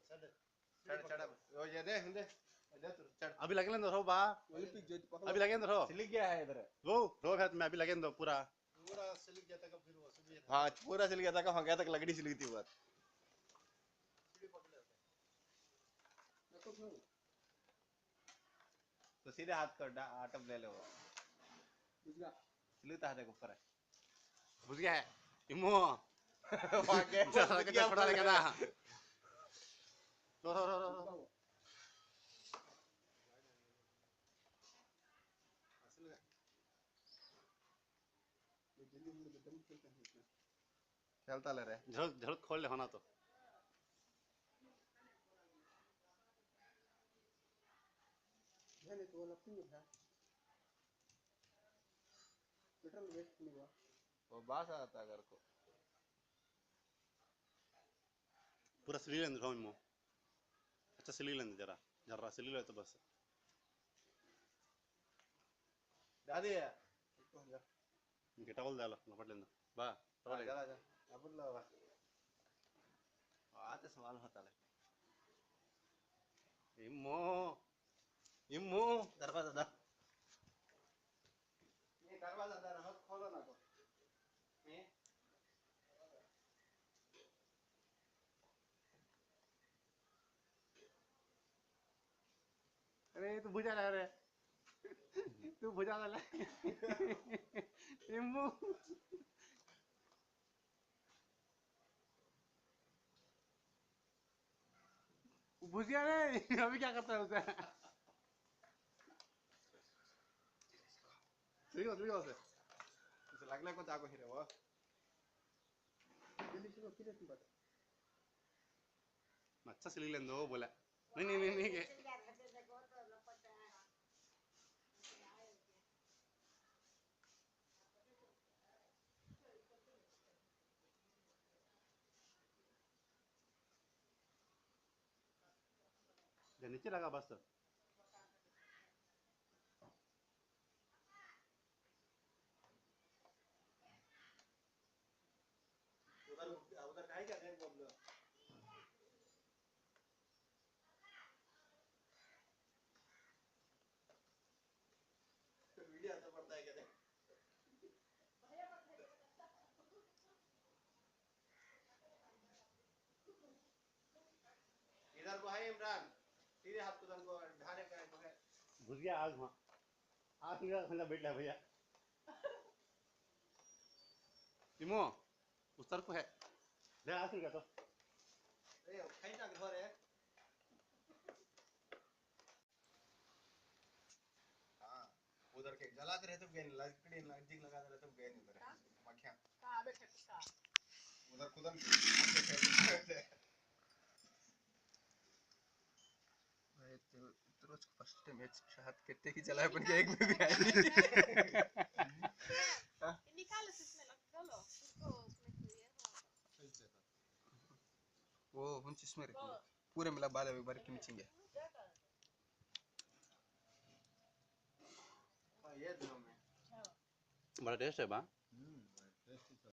चढ़ चढ़ ओ ये दे दे चढ़ अभी लगेंगे दो बा अभी लगेंगे दो सिलिक गया है इधर वो रो है मैं अभी लगेंगे दो पूरा सिलिक गया था फिर वो हां पूरा सिलिक गया था कहां गया तक लगड़ी सिलिक थी बात तो सीधे हाथ कर आटम ले लो बुझ गया सिलिक हाथ के ऊपर है बुझ गया है इमो वाके छोड़ा लेके ना रो चलता ले रे झड़क झड़क खोल ले होना तो नहीं तो वाला पिन है पेट्रोल वेस्ट नहीं हुआ वो बास आता घर को पूरा सिली लेंगे रो इमो अच्छा सिली लेंगे जरा जरा सिली ले तो बस दादी है इनके टॉवल डालो लपट लेंगे बा टॉवल चला जा अब लो बा आते सवाल होता है इमो इमो दरवाजा दा ये दरवाजा दा हाथ खोलो ना तो ये अरे तू बुझा रहा रे तू बुझा रहा इमो बुझ गया रे अभी क्या करता है उसे ठीक हो से इसे लगले को ताको हिरे वो जल्दी चलो फिर तुम बात अच्छा सिली लेंगे वो बोला नहीं नीचे लगा बस उधर उधर काहे क्या देख बोल वीडियो तो पड़ता है क्या इधर को है इमरान सीधे हाथ को को ढाने का है घुस गया आग वहाँ आग मेरा बैठ लिया भैया इमो उस तरफ है ले आग क्या तो ए खाई ना घर है हां उधर के जलाते रहे तो गए लकड़ी नजदीक लगाते रहे तो गए नहीं उधर मक्खियां कहां बैठे का उधर खुदन भाई तो रोज फर्स्ट मैच शहद कहते कि चला अपन के एक में भी आई निकालो इसमें लग चलो उसको वो हुंच इसमें रखिए पूरे मिला बाल एक बार के मिचेंगे हां ये दो में बड़ा टेस्ट है बा